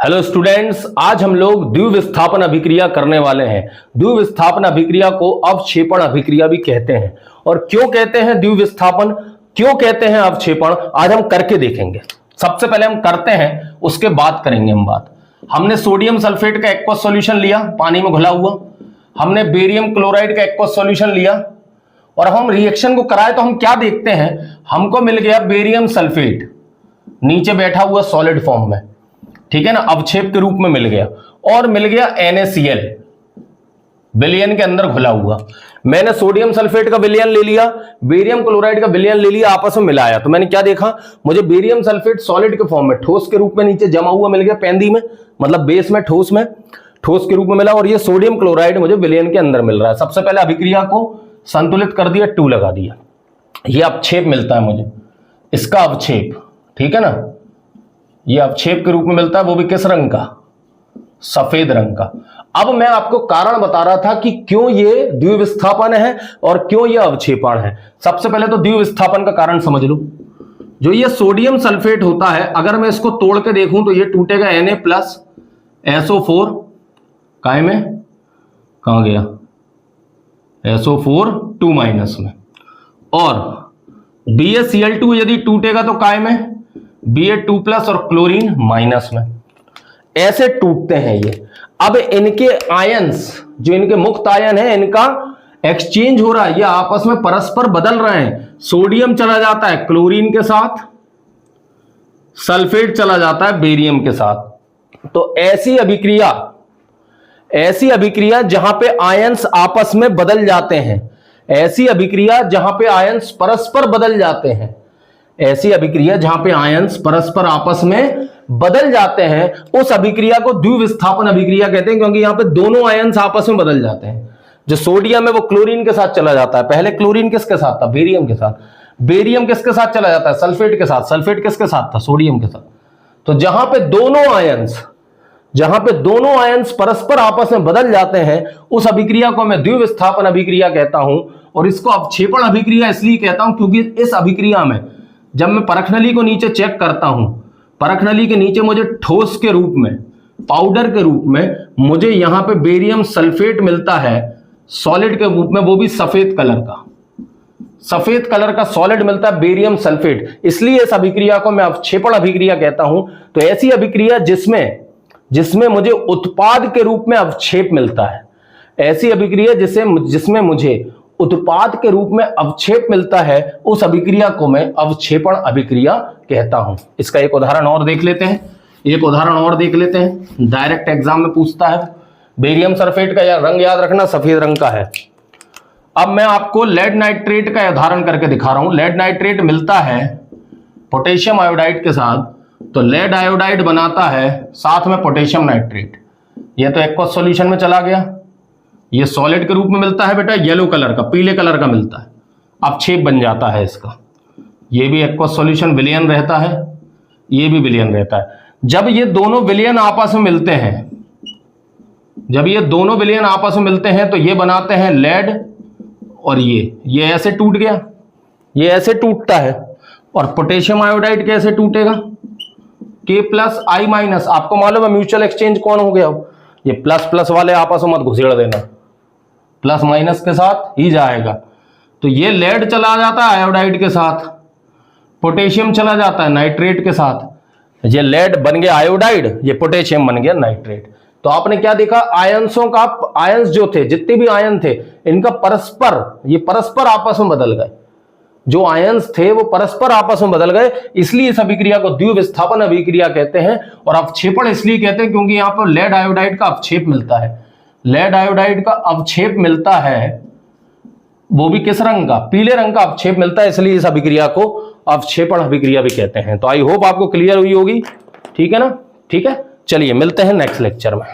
Hello students, आज हम लोग द्विविस्थापन अभिक्रिया करने वाले हैं। द्विविस्थापन अभिक्रिया को अवक्षेपण अभिक्रिया भी कहते हैं। और क्यों कहते हैं द्विविस्थापन, क्यों कहते हैं अवक्षेपण, आज हम करके देखेंगे। सबसे पहले हम करते हैं, उसके बाद करेंगे हम बात। हमने सोडियम सल्फेट का एक्वस सॉल्यूशन लिया, पानी में घुला हुआ। हमने बेरियम क्लोराइड का एक्वस सॉल्यूशन लिया और हम रिएक्शन को कराए तो हम क्या देखते हैं, हमको मिल गया बेरियम सल्फेट नीचे बैठा हुआ सॉलिड फॉर्म में, ठीक है ना, अवक्षेप के रूप में मिल गया। और मिल गया NaCl विलयन के अंदर घुला हुआ। मैंने सोडियम सल्फेट का विलयन ले लिया, बेरियम क्लोराइड का विलयन ले लिया, आपस में मिलाया तो मैंने क्या देखा, मुझे बेरियम सल्फेट सॉलिड के फॉर्म में ठोस के रूप में नीचे जमा हुआ मिल गया, पेंदी में मतलब बेस में ठोस के रूप में मिला। और ये सोडियम क्लोराइड मुझे विलयन के अंदर मिल रहा है। सबसे पहले अभिक्रिया को संतुलित कर दिया, 2 लगा दिया, ये अवक्षेप मिलता है मुझे, इसका अवक्षेप, ठीक है ना, ये अवक्षेप के रूप में मिलता है, वो भी किस रंग का, सफेद रंग का। अब मैं आपको कारण बता रहा था कि क्यों ये द्विविस्थापन है और क्यों ये अवक्षेपण है। सबसे पहले तो द्विविस्थापन का कारण समझ लो। जो ये सोडियम सल्फेट होता है, अगर मैं इसको तोड़ के देखूं तो ये टूटेगा Na+SO4 काय में, कहां गया, SO4 2 माइनस में। और BaCl2 यदि टूटेगा तो काय में, Ba2+ और क्लोरीन माइनस में। ऐसे टूटते हैं ये। अब इनके आयंस, जो इनके मुक्त आयन है, इनका एक्सचेंज हो रहा है, ये आपस में परस्पर बदल रहे हैं। सोडियम चला जाता है क्लोरीन के साथ, सल्फेट चला जाता है बेरियम के साथ। तो ऐसी अभिक्रिया जहां पे आयंस आपस में बदल जाते हैं, ऐसी अभिक्रिया जहां पे आयंस परस्पर बदल जाते हैं, ऐसी अभिक्रिया जहां पे आयंस परस्पर आपस में बदल जाते हैं, उस अभिक्रिया को द्विविस्थापन अभिक्रिया कहते हैं। क्योंकि यहां पे दोनों आयंस आपस में बदल जाते हैं। जो सोडियम है वो क्लोरीन के साथ चला जाता है, पहले क्लोरीन किसके साथ था, बेरियम के साथ। बेरियम किसके साथ चला जाता है, सल्फेट के साथ। सल्फेट किसके साथ था, सोडियम के साथ। तो जहां पे दोनों आयंस परस्पर आपस में बदल जाते हैं, उस अभिक्रिया को मैं द्विविस्थापन अभिक्रिया कहता हूं। और इसको अवक्षेपण अभिक्रिया इसलिए कहता हूं क्योंकि इस अभिक्रिया में जब मैं परखनली को नीचे चेक करता हूं, परखनली के नीचे मुझे ठोस के रूप में, पाउडर के रूप में मुझे यहां पे बेरियम सल्फेट मिलता है सॉलिड के रूप में, वो भी सफेद कलर का सॉलिड मिलता है बेरियम सल्फेट। इसलिए इस अभिक्रिया को मैं अवक्षेपण अभिक्रिया कहता हूं। तो ऐसी अभिक्रिया जिसमें मुझे उत्पाद के रूप में अवक्षेप मिलता है, ऐसी अभिक्रिया जिसमें मुझे उत्पाद के रूप में अवक्षेप मिलता है, उस अभिक्रिया को मैं अवक्षेपण अभिक्रिया कहता हूं। इसका एक उदाहरण और देख लेते हैं, डायरेक्ट एग्जाम में पूछता है। बेरियम सल्फेट का रंग याद रखना, सफेद रंग का है। अब मैं आपको लेड नाइट्रेट का उदाहरण करके दिखा रहा हूं। लेड नाइट्रेट मिलता है पोटेशियम आयोडाइड के साथ, तो लेड आयोडाइड बनाता है साथ में पोटेशियम नाइट्रेट। यह तो एक्वस सॉल्यूशन में चला गया, ये सॉलिड के रूप में मिलता है बेटा, येलो कलर का, पीले कलर का मिलता है, अवक्षेप बन जाता है इसका। ये भी एक्वस सॉल्यूशन विलयन रहता है, ये भी विलयन रहता है। जब ये दोनों विलयन आपस में मिलते हैं, तो ये बनाते हैं लेड, और ये ऐसे टूट गया, ये ऐसे टूटता है। और पोटेशियम आयोडाइड कैसे टूटेगा, K+I-। आपको मालूम है म्यूचुअल एक्सचेंज कौन हो गया, ये प्लस वाले आपस में मत घुसेड़ देना, प्लस माइनस के साथ ही जाएगा। तो ये लेड चला जाता है आयोडाइड के साथ, पोटेशियम चला जाता है नाइट्रेट के साथ। ये लेड बन गया आयोडाइड, ये पोटेशियम बन गया नाइट्रेट। तो आपने क्या देखा, आयंस जो थे, जितने भी आयन थे, इनका परस्पर आपस में बदल गए। जो आयंस थे वो परस्पर आपस में बदल गए, इसलिए इस अभिक्रिया को द्विविस्थापन अभिक्रिया कहते हैं। और अवक्षेपण इसलिए कहते हैं क्योंकि यहां पर लेड आयोडाइड का अवक्षेप मिलता है। लेड आयोडाइड का अवक्षेप मिलता है, वो भी किस रंग का, पीले रंग का अवक्षेप मिलता है, इसलिए इस अभिक्रिया को अवक्षेपण अभिक्रिया भी कहते हैं। तो आई होप आपको क्लियर हुई होगी, ठीक है ना, ठीक है। चलिए मिलते हैं नेक्स्ट लेक्चर में।